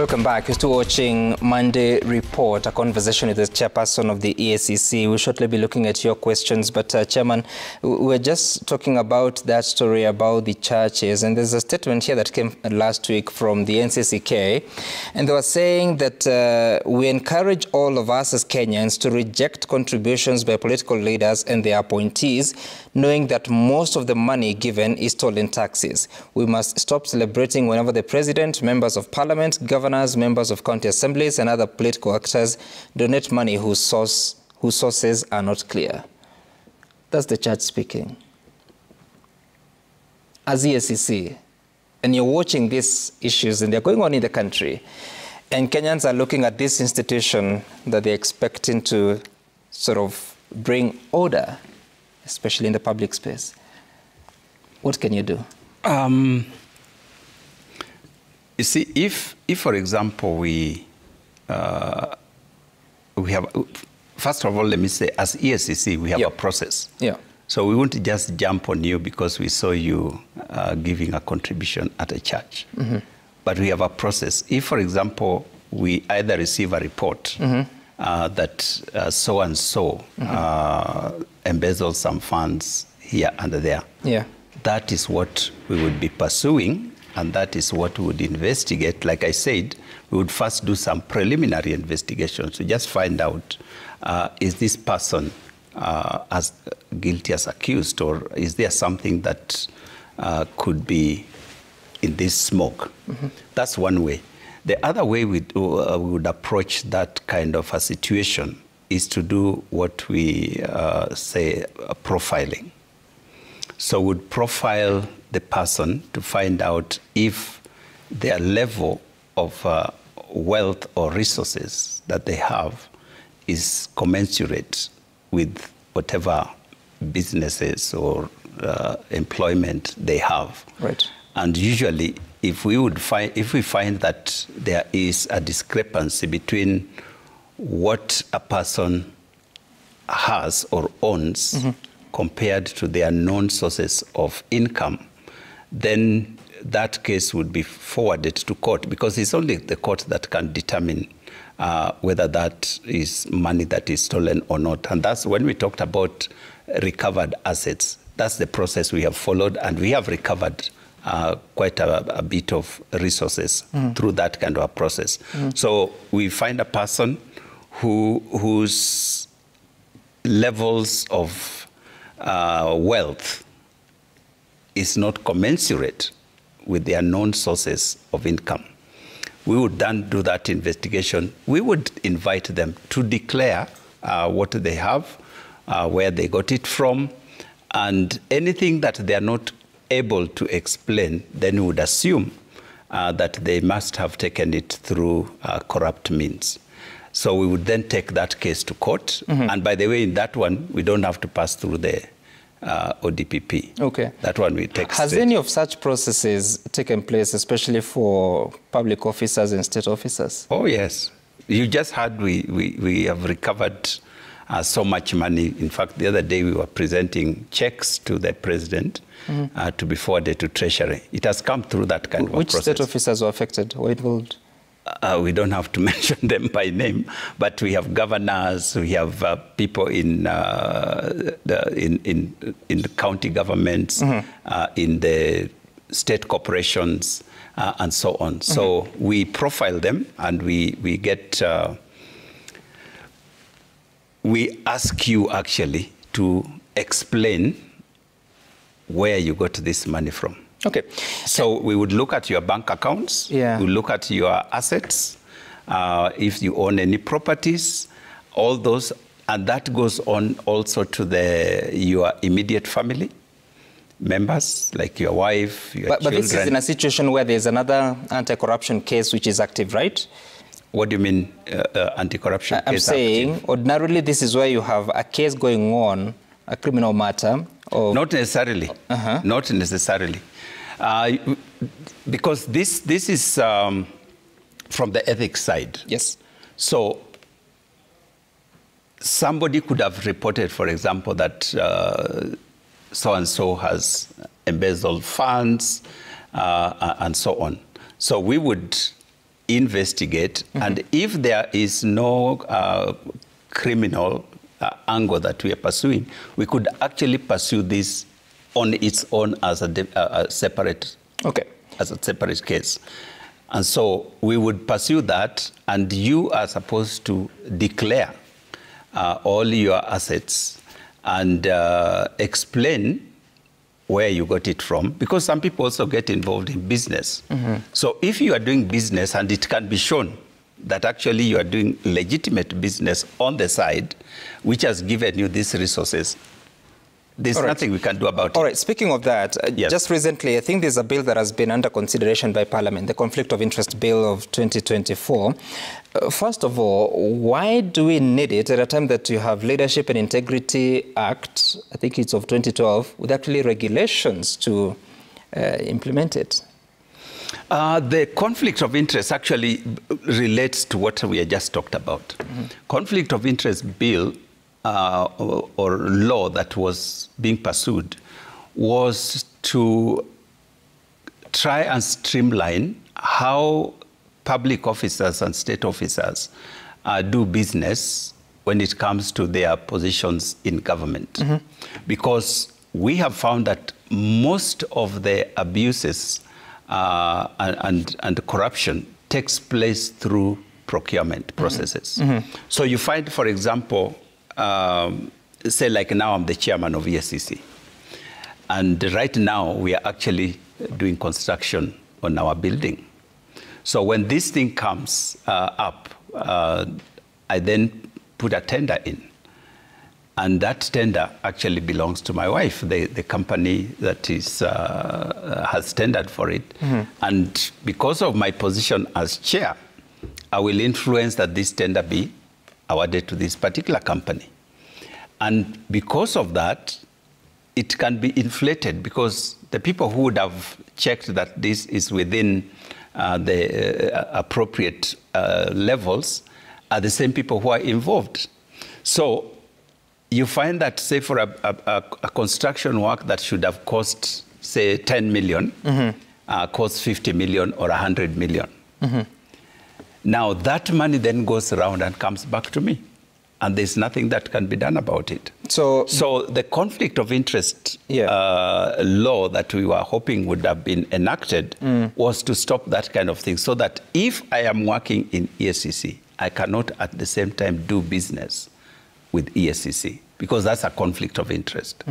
Welcome back. You're still watching Monday Report, a conversation with the chairperson of the EACC. We'll shortly be looking at your questions, but Chairman, we're just talking about that story about the churches, and there's a statement here that came last week from the NCCK, and they were saying that we encourage all of us as Kenyans to reject contributions by political leaders and their appointees, knowing that most of the money given is stolen taxes. We must stop celebrating whenever the president, members of parliament, governors, members of county assemblies, and other political actors donate money whose sources are not clear. That's the church speaking. As EACC, and you're watching these issues, and they're going on in the country, and Kenyans are looking at this institution that they're expecting to sort of bring order, especially in the public space. What can you do? You see, if for example, we have, first of all, let me say, as EACC, we have a process. Yeah. So we won't just jump on you because we saw you giving a contribution at a church. Mm-hmm. But we have a process. If, for example, we either receive a report that so-and-so embezzled some funds here and there, that is what we would be pursuing, and that is what we would investigate. Like I said, we would first do some preliminary investigation to just find out, is this person as guilty as accused, or is there something that could be in this smoke? Mm-hmm. That's one way. The other way we would approach that kind of a situation is to do what we say profiling. So we'd profile the person to find out if their level of wealth or resources that they have is commensurate with whatever businesses or employment they have. Right. And usually, if we find that there is a discrepancy between what a person has or owns compared to their known sources of income, then that case would be forwarded to court, because it's only the court that can determine whether that is money that is stolen or not. And that's when we talked about recovered assets. That's the process we have followed, and we have recovered quite a bit of resources through that kind of a process. So we find a person whose levels of wealth is not commensurate with their known sources of income. We would then do that investigation. We would invite them to declare what they have, where they got it from, and anything that they are not able to explain, then we would assume that they must have taken it through corrupt means. So we would then take that case to court. And by the way, in that one, we don't have to pass through the ODPP. Okay. That one we take Has any of such processes taken place, especially for public officers and state officers? Oh, yes. You just heard we have recovered so much money. In fact, the other day we were presenting checks to the president to be forwarded to Treasury. It has come through that kind of a process. Which state officers were affected or involved? We don't have to mention them by name, but we have governors, we have people in the county governments, in the state corporations, and so on. So we profile them, and we get. We ask you actually to explain where you got this money from. Okay. So we would look at your bank accounts, we look at your assets, if you own any properties, all those, and that goes on also to your immediate family members, like your wife, your children. But this is in a situation where there's another anti-corruption case which is active, right? What do you mean anti-corruption case? I'm saying active? Ordinarily this is where you have a case going on, a criminal matter. Or... Not necessarily. Not necessarily. Because this is from the ethics side. Yes. So somebody could have reported, for example, that so-and-so has embezzled funds and so on. So we would investigate, and if there is no criminal angle that we are pursuing, we could actually pursue this on its own as a separate, as a separate case. And so we would pursue that, and you are supposed to declare all your assets and explain where you got it from, because some people also get involved in business. So if you are doing business and it can be shown that actually you are doing legitimate business on the side, which has given you these resources, there's nothing we can do about it. All right, speaking of that, just recently, I think there's a bill that has been under consideration by Parliament, the Conflict of Interest Bill of 2024. First of all, why do we need it at a time that you have Leadership and Integrity Act, I think it's of 2012, with actually regulations to implement it? The conflict of interest actually relates to what we have just talked about. Conflict of interest bill or law that was being pursued was to try and streamline how public officers and state officers do business when it comes to their positions in government. Because we have found that most of the abuses and corruption takes place through procurement processes. So you find, for example, say like now I'm the chairman of EACC. And right now we are actually doing construction on our building. So when this thing comes up, I then put a tender in. And that tender actually belongs to my wife, the company that is, has tendered for it. And because of my position as chair, I will influence that this tender be awarded to this particular company. And because of that, it can be inflated because the people who would have checked that this is within the appropriate levels are the same people who are involved. So you find that, say, for a construction work that should have cost, say, 10 million, costs 50 million or 100 million. Now, that money then goes around and comes back to me. And there's nothing that can be done about it. So the conflict of interest law that we were hoping would have been enacted was to stop that kind of thing, so that if I am working in EACC, I cannot at the same time do business with EACC, because that's a conflict of interest.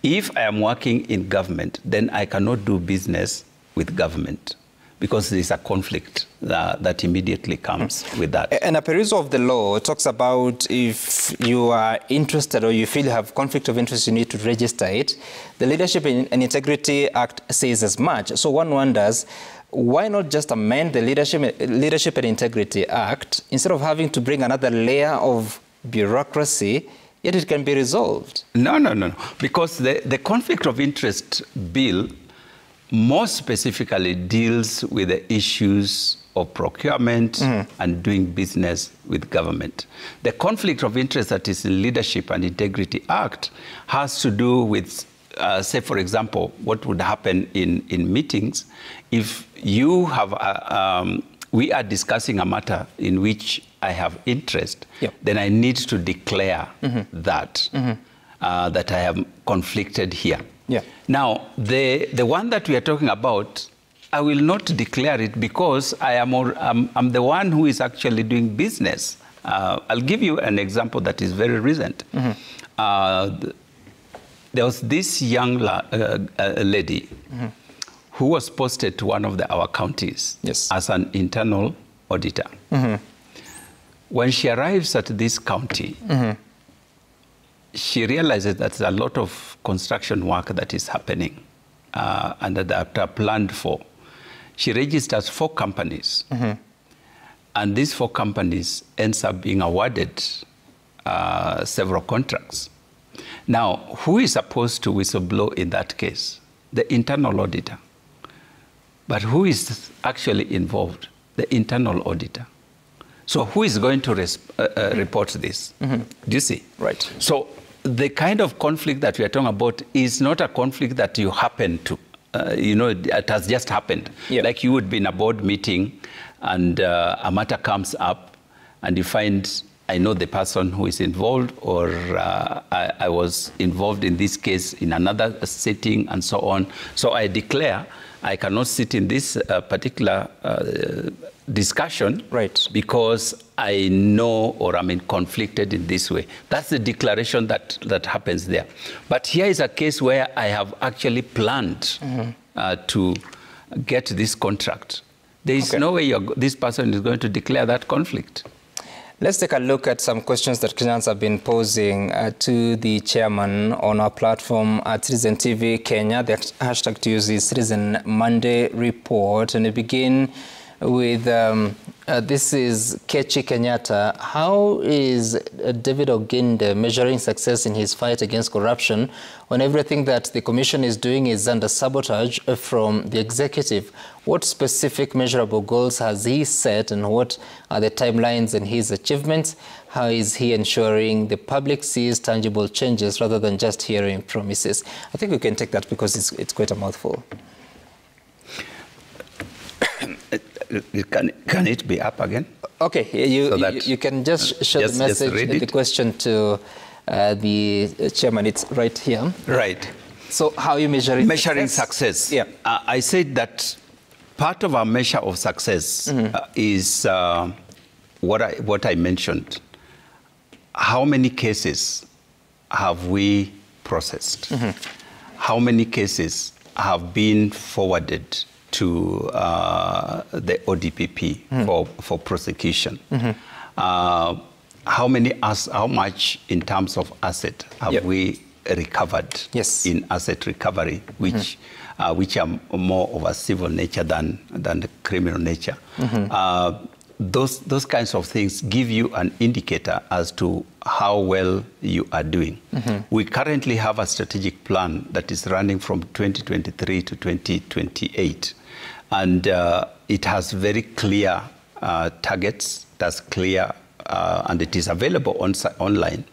If I am working in government, then I cannot do business with government, because there is a conflict that immediately comes with that. And a perusal of the law talks about if you are interested or you feel you have conflict of interest, you need to register it. The Leadership and Integrity Act says as much. So one wonders, why not just amend the Leadership and Integrity Act instead of having to bring another layer of bureaucracy, yet it can be resolved? No. Because the conflict of interest bill more specifically deals with the issues of procurement and doing business with government. The conflict of interest that is in Leadership and Integrity Act has to do with, say, for example, what would happen in meetings if you have, we are discussing a matter in which I have interest, then I need to declare that I am conflicted here. Now, the one that we are talking about, I will not declare it because I'm the one who is actually doing business. I'll give you an example that is very recent. There was this young lady who was posted to one of our counties as an internal auditor. When she arrives at this county, she realizes that there's a lot of construction work that is happening and that are planned for. She registers 4 companies, and these 4 companies ends up being awarded several contracts. Now, who is supposed to whistleblow in that case? The internal auditor. But who is actually involved? The internal auditor. So who is going to report this? Do you see? Right. So the kind of conflict that we are talking about is not a conflict that you happen to. You know, it has just happened. Like you would be in a board meeting and a matter comes up, and you find, I know the person who is involved, or I was involved in this case in another setting, and so on. So I declare I cannot sit in this particular discussion, right, because I know, or I'm conflicted in this way. That's the declaration that happens there. But here is a case where I have actually planned to get this contract. There is no way this person is going to declare that conflict. Let's take a look at some questions that Kenyans have been posing to the chairman on our platform at Citizen TV Kenya. The hashtag to use is Citizen Monday Report. And we begin with, this is Kechi Kenyatta. How is David Oginde measuring success in his fight against corruption when everything that the commission is doing is under sabotage from the executive? What specific measurable goals has he set, and what are the timelines in his achievements? How is he ensuring the public sees tangible changes rather than just hearing promises? I think we can take that because it's quite a mouthful. Can it be up again? Okay, you can just show the message and the question to the chairman. It's right here. Right. So how are you measuring success? Yeah. I said that part of our measure of success is what I mentioned. How many cases have we processed? How many cases have been forwarded to the ODPP for prosecution? How much in terms of asset have we recovered in asset recovery, which are more of a civil nature than the criminal nature? Those kinds of things give you an indicator as to how well you are doing. We currently have a strategic plan that is running from 2023 to 2028. And it has very clear targets, that's clear, and it is available online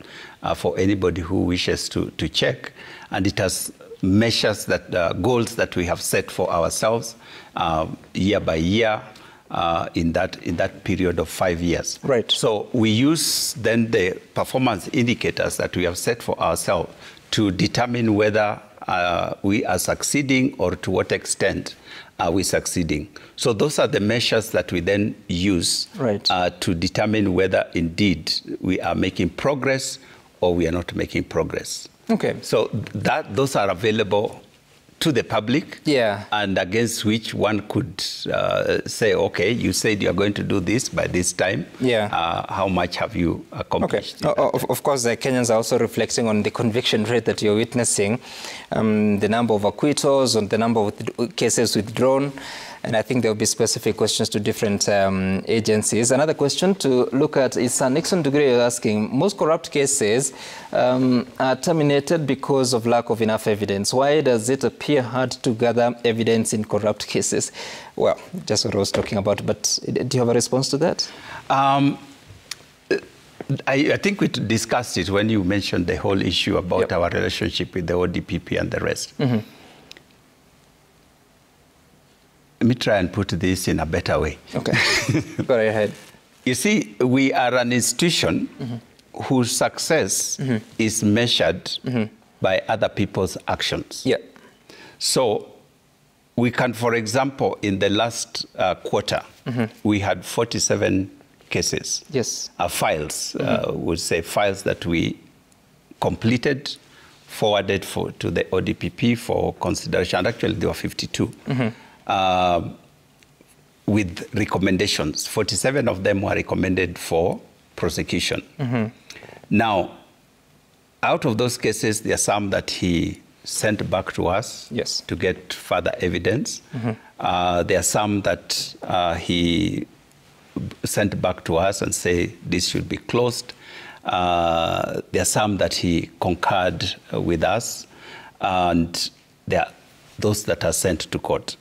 for anybody who wishes to check. And it has measures that goals that we have set for ourselves year by year in that period of 5 years. Right. So we use then the performance indicators that we have set for ourselves to determine whether we are succeeding or to what extent are we succeeding. So those are the measures that we then use to determine whether indeed we are making progress or we are not making progress. Okay. So those are available to the public, and against which one could say, okay, you said you're going to do this by this time. How much have you accomplished? Of course, the Kenyans are also reflecting on the conviction rate that you're witnessing, the number of acquittals, and the number of cases withdrawn. And I think there will be specific questions to different agencies. Another question to look at is Nixon Degree asking, most corrupt cases are terminated because of lack of enough evidence. Why does it appear hard to gather evidence in corrupt cases? Well, just what I was talking about, but do you have a response to that? I think we discussed it when you mentioned the whole issue about our relationship with the ODPP and the rest. Let me try and put this in a better way. Okay, go right ahead. You see, we are an institution whose success is measured by other people's actions. So we can, for example, in the last quarter, we had 47 cases. Files, we'll say files that we completed, forwarded to the ODPP for consideration. And actually, there were 52. With recommendations. 47 of them were recommended for prosecution. Now, out of those cases, there are some that he sent back to us to get further evidence. There are some that he sent back to us and say this should be closed. There are some that he concurred with us, and there are those that are sent to court.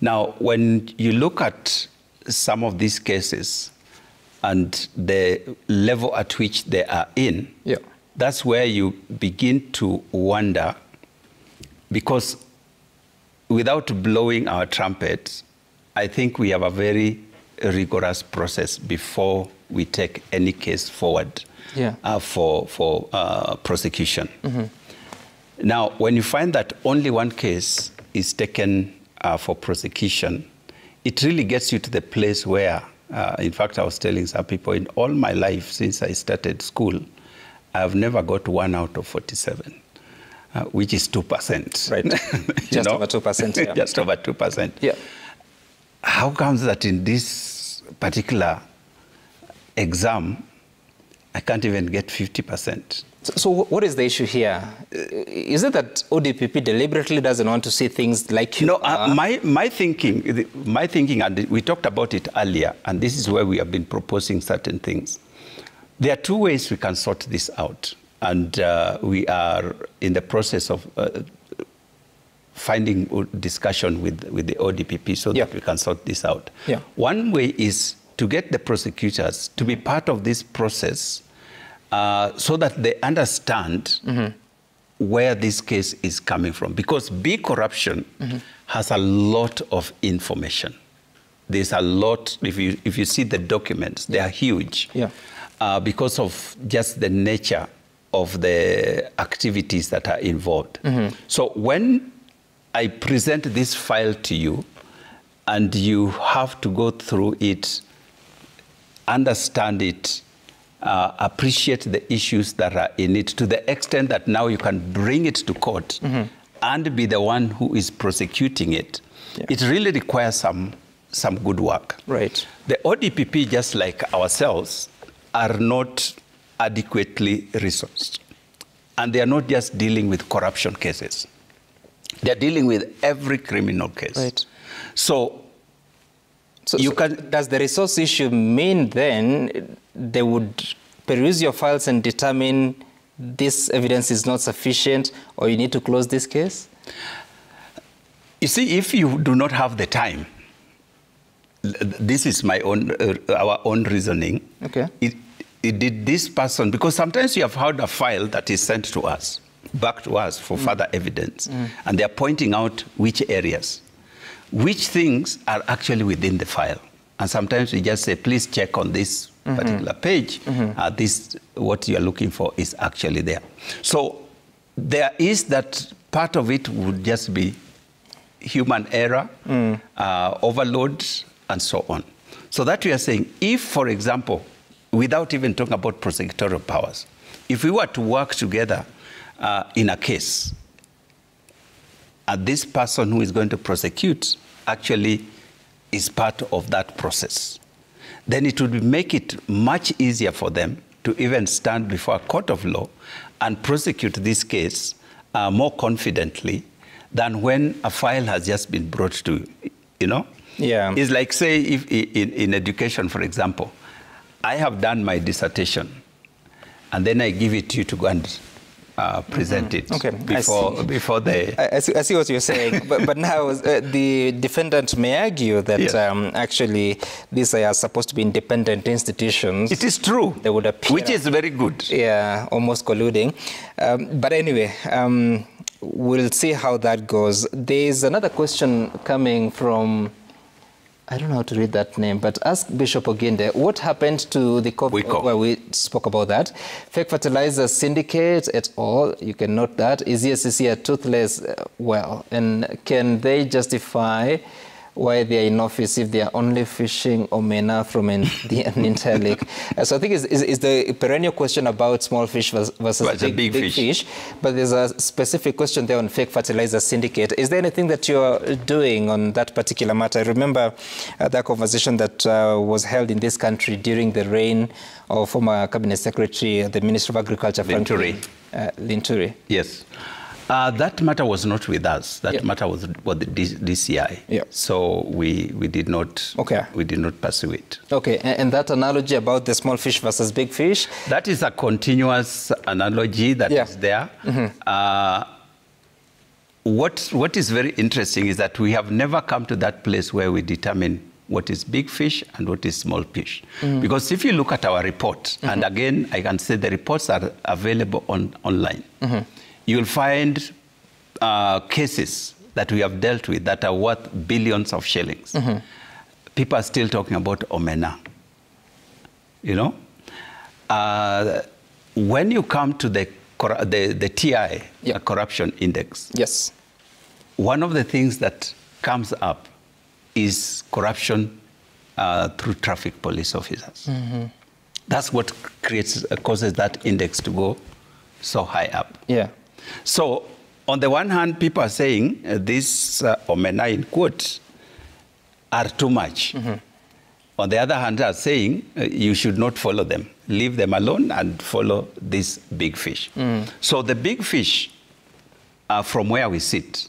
Now, when you look at some of these cases and the level at which they are in, that's where you begin to wonder, because without blowing our trumpet, I think we have a very rigorous process before we take any case forward for prosecution. Now, when you find that only one case is taken for prosecution, it really gets you to the place where, in fact, I was telling some people, in all my life since I started school, I've never got 1 out of 47. Which is 2%. Right. Just over 2%. Yeah. Just over 2%. Yeah. How comes that in this particular exam, I can't even get 50%? So what is the issue here? Is it that ODPP deliberately doesn't want to see things like you? No, my thinking, and we talked about it earlier, and this is where we have been proposing certain things. There are 2 ways we can sort this out. And we are in the process of finding discussion with the ODPP so that we can sort this out. Yeah. One way is to get the prosecutors to be part of this process so that they understand where this case is coming from. Because big corruption has a lot of information. There's a lot, if you see the documents, they are huge because of just the nature of the activities that are involved. So when I present this file to you, and you have to go through it, understand it, appreciate the issues that are in it, to the extent that now you can bring it to court and be the one who is prosecuting it, it really requires some good work. Right. The ODPP, just like ourselves, are not adequately resourced. And they are not just dealing with corruption cases. They're dealing with every criminal case. Right. So you can... Does the resource issue mean then they would peruse your files and determine this evidence is not sufficient or you need to close this case? You see, if you do not have the time, this is my own, our own reasoning. Okay. Did this person, because sometimes you have had a file that is sent to us, back to us for further evidence, and they're pointing out which areas, which things are actually within the file. And sometimes we just say, please check on this particular page. This, what you're looking for is actually there. So there is that part of it would just be human error, overload, and so on. So that we are saying, if, for example, without even talking about prosecutorial powers, if we were to work together in a case, and this person who is going to prosecute actually is part of that process, then it would make it much easier for them to even stand before a court of law and prosecute this case more confidently than when a file has just been brought to, you know? Yeah. It's like, say, if in education, for example, I have done my dissertation, and then I give it to you to go and present it before the... I see what you're saying, but now the defendant may argue that actually these are supposed to be independent institutions. It is true, they would appear, which is very good. Yeah, almost colluding. But anyway, we'll see how that goes. There's another question coming from... I don't know how to read that name, but ask Bishop Oginde, what happened to the where we spoke about that? Fake fertilizer syndicate et al., you can note that. Is EACC a toothless well? And can they justify why they are in office if they are only fishing omena from an entire lake? So I think it's the perennial question about small fish versus big fish. But there's a specific question there on fake fertilizer syndicate. Is there anything that you're doing on that particular matter? I remember that conversation that was held in this country during the reign of former Cabinet Secretary, the Minister of Agriculture, Linturi. Yes. That matter was not with us. That matter was with the DCI. So we did not pursue it. Okay, and that analogy about the small fish versus big fish? That is a continuous analogy that is there. What is very interesting is that we have never come to that place where we determine what is big fish and what is small fish. Because if you look at our report, and again, I can say the reports are available online, you'll find cases that we have dealt with that are worth billions of shillings. people are still talking about omena. You know? When you come to the TI, corruption index, yes, one of the things that comes up is corruption through traffic police officers. Mm-hmm. That's what causes that index to go so high up. Yeah. So on the one hand, people are saying these omena in quotes are too much. Mm-hmm. On the other hand, are saying you should not follow them. Leave them alone and follow this big fish. Mm. So the big fish, from where we sit,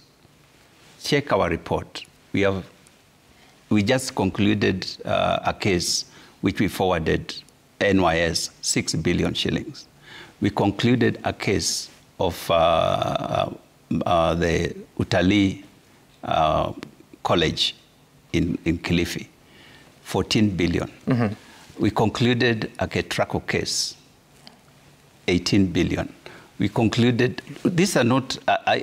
check our report. We just concluded a case which we forwarded NYS 6 billion shillings. We concluded a case of the Utalii College in Kilifi, 14 billion. Mm-hmm. We concluded a Ketraco case, 18 billion. We concluded, these are not,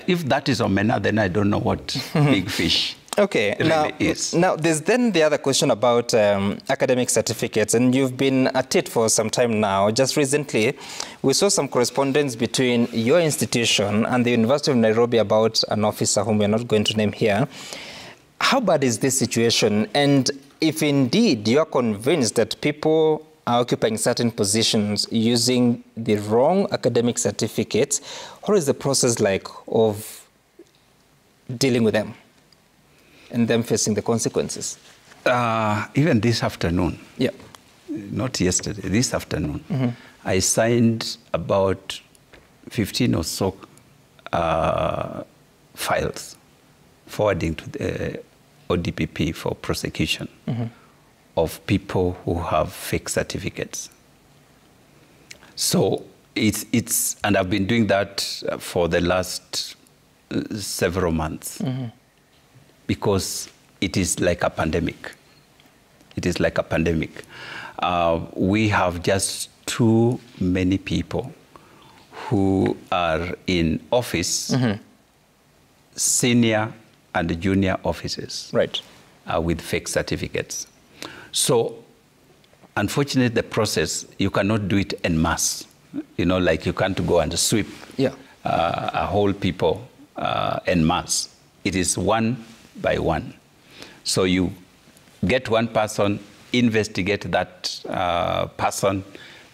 if that is omena, then I don't know what big fish okay, really is. Now, there's then the other question about academic certificates, and you've been at it for some time now. Just recently, we saw some correspondence between your institution and the University of Nairobi about an officer whom we're not going to name here. How bad is this situation? And if indeed you're convinced that people are occupying certain positions using the wrong academic certificates, what is the process like of dealing with them and them facing the consequences? Even this afternoon, yeah, not yesterday, this afternoon, mm-hmm. I signed about 15 or so files forwarding to the ODPP for prosecution mm-hmm. of people who have fake certificates. So it's and I've been doing that for the last several months mm-hmm. because it is like a pandemic. It is like a pandemic. We have just too many people who are in office, mm-hmm. senior and junior officers, right, with fake certificates. So, unfortunately, the process, you cannot do it en masse. You know, like you can't go and sweep a whole people en masse. It is one by one. So you get one person, investigate that person,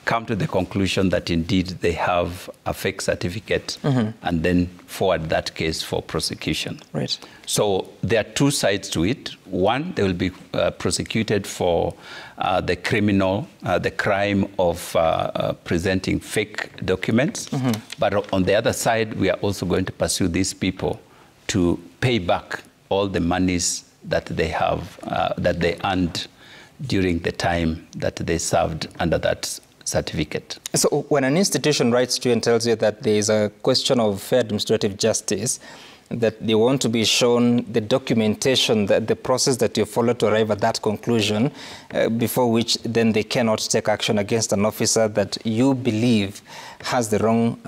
come to the conclusion that indeed they have a fake certificate, mm-hmm. and then forward that case for prosecution. Right. So there are two sides to it. One, they will be prosecuted for the crime of presenting fake documents. Mm-hmm. But on the other side, we are also going to pursue these people to pay back all the monies that they have, that they earned during the time that they served under that certificate. So when an institution writes to you and tells you that there is a question of fair administrative justice, that they want to be shown the documentation, that the process that you follow to arrive at that conclusion, before which then they cannot take action against an officer that you believe has the wrong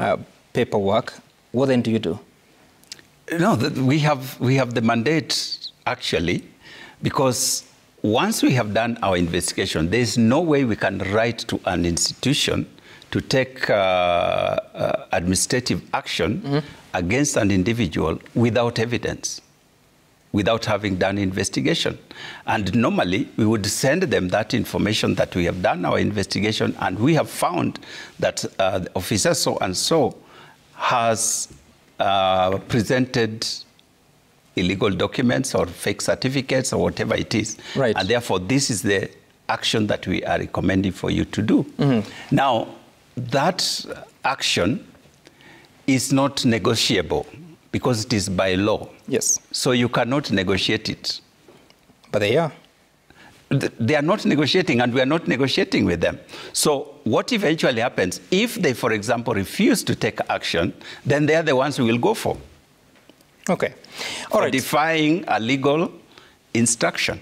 paperwork, what then do you do? No, we have the mandate, actually, because once we have done our investigation, there is no way we can write to an institution to take administrative action mm-hmm. against an individual without evidence, without having done investigation. And normally, we would send them that information that we have done our investigation, and we have found that officer so-and-so has presented illegal documents or fake certificates or whatever it is. Right. And therefore, this is the action that we are recommending for you to do. Mm-hmm. Now, that action is not negotiable because it is by law. Yes. So you cannot negotiate it. But they are. They are not negotiating, and we are not negotiating with them. So what eventually happens, if they, for example, refuse to take action, then they are the ones we will go for. Okay. All right. Defying a legal instruction.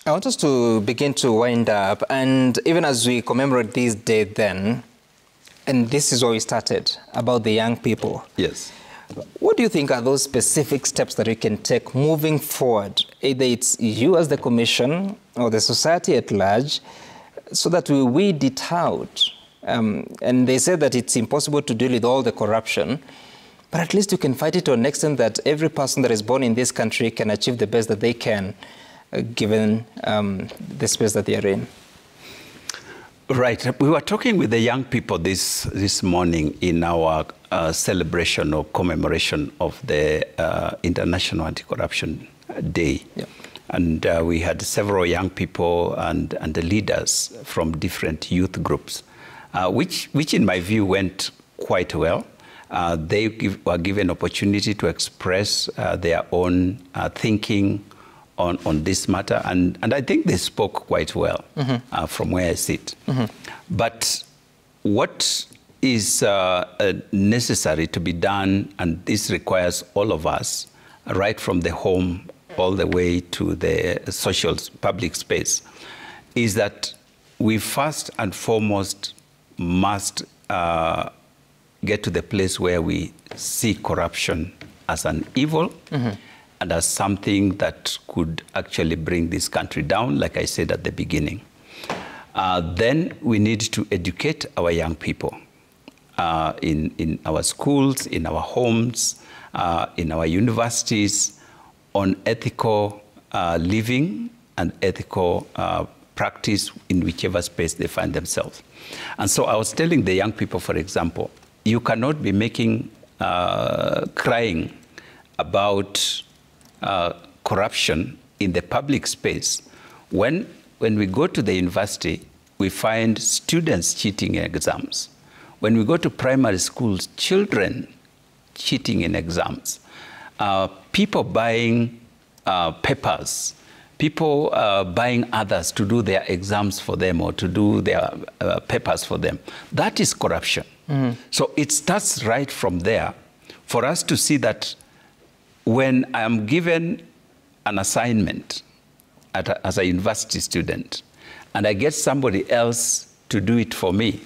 I want us to begin to wind up, and even as we commemorate this day then, and this is where we started, about the young people. Yes. What do you think are those specific steps that we can take moving forward? Either it's you as the Commission or the society at large, so that we weed it out. And they say that it's impossible to deal with all the corruption, but at least you can fight it to an extent that every person that is born in this country can achieve the best that they can, given the space that they are in. Right. We were talking with the young people this morning in our celebration or commemoration of the International Anti-Corruption Day. Yep. And we had several young people and the leaders from different youth groups, which in my view went quite well. They were given opportunity to express their own thinking on this matter, and I think they spoke quite well from where I sit. But what is necessary to be done, and this requires all of us, right from the home all the way to the social public space, is that we first and foremost must get to the place where we see corruption as an evil and as something that could actually bring this country down, like I said at the beginning. Then we need to educate our young people in our schools, in our homes, in our universities, on ethical living and ethical practice in whichever space they find themselves. And so I was telling the young people, for example, you cannot be making, crying about corruption in the public space when we go to the university, we find students cheating in exams. When we go to primary schools, children cheating in exams. People buying papers, people buying others to do their exams for them or to do their papers for them. That is corruption. So it starts right from there for us to see that when I am given an assignment as a university student and I get somebody else to do it for me,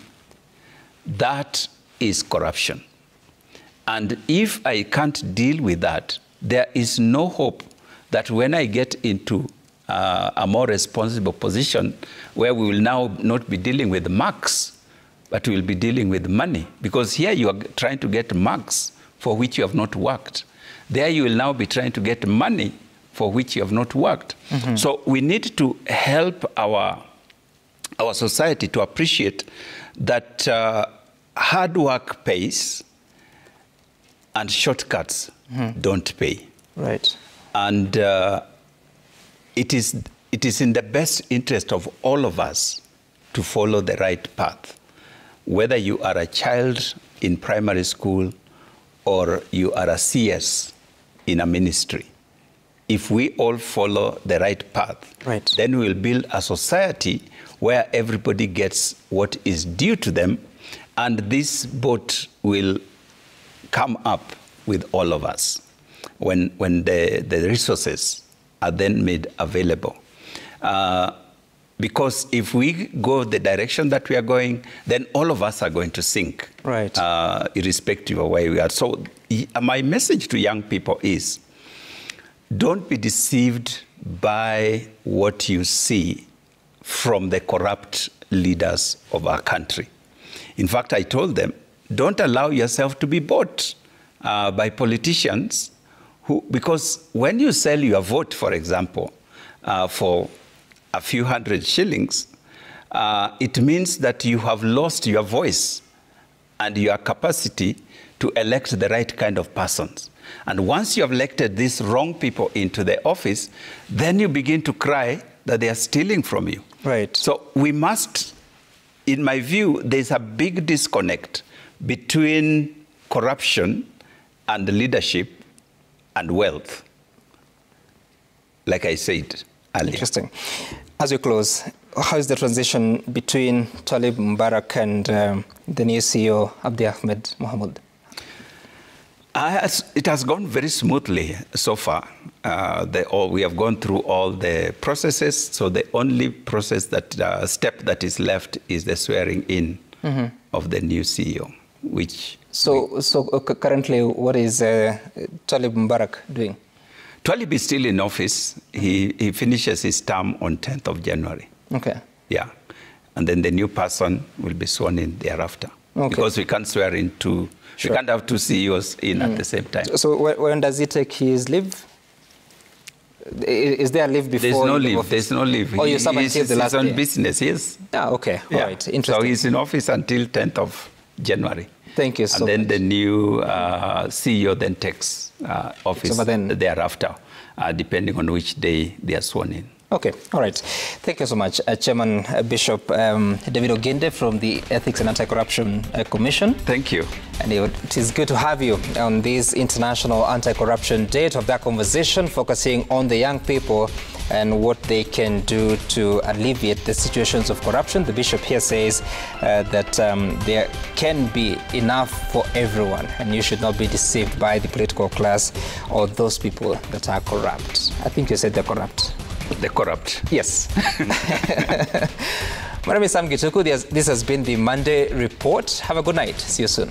that is corruption. And if I can't deal with that, there is no hope that when I get into a more responsible position where we will now not be dealing with marks, but we will be dealing with money. Because here you are trying to get marks for which you have not worked. There you will now be trying to get money for which you have not worked. So we need to help our society to appreciate that hard work pays and shortcuts don't pay. Right. And it is in the best interest of all of us to follow the right path. Whether you are a child in primary school or you are a CS in a ministry, if we all follow the right path, then we'll build a society where everybody gets what is due to them, and this boat will come up with all of us when the resources are then made available. Because if we go the direction that we are going, then all of us are going to sink, irrespective of where we are. So my message to young people is, don't be deceived by what you see from the corrupt leaders of our country. In fact, I told them, don't allow yourself to be bought by politicians because when you sell your vote, for example, for a few hundred shillings, it means that you have lost your voice and your capacity to elect the right kind of persons. And once you have elected these wrong people into the office, then you begin to cry that they are stealing from you. Right. So we must, in my view, there's a big disconnect between corruption and leadership and wealth, like I said earlier. Interesting. As we close, how is the transition between Talib Mubarak and the new CEO, Abdi Ahmed Mohamud? It has gone very smoothly so far. We have gone through all the processes, so the only process step that is left is the swearing in of the new CEO. which... So currently, what is Talib Mubarak doing? Talib is still in office. He finishes his term on 10th of January. Okay. Yeah. And then the new person will be sworn in thereafter. Okay. Because we can't swear in two... Sure. We can't have two CEOs in at the same time. So when does he take his leave? Is there a leave before? There's no leave. There's no leave. Oh, you serve until the last day? He's on business, yes. Ah, okay. All right. Interesting. So he's in office until 10th of January. Thank you so much. And then the new CEO then takes office thereafter, depending on which day they are sworn in. Okay, all right. Thank you so much, Chairman Bishop David Oginde from the Ethics and Anti-Corruption Commission. Thank you. And it is good to have you on this International Anti-Corruption Day to have that conversation focusing on the young people and what they can do to alleviate the situations of corruption. The Bishop here says that there can be enough for everyone, and you should not be deceived by the political class or those people that are corrupt. I think you said they're corrupt. They're corrupt. Yes. My name is Sam Gituku. This has been the Monday Report. Have a good night. See you soon.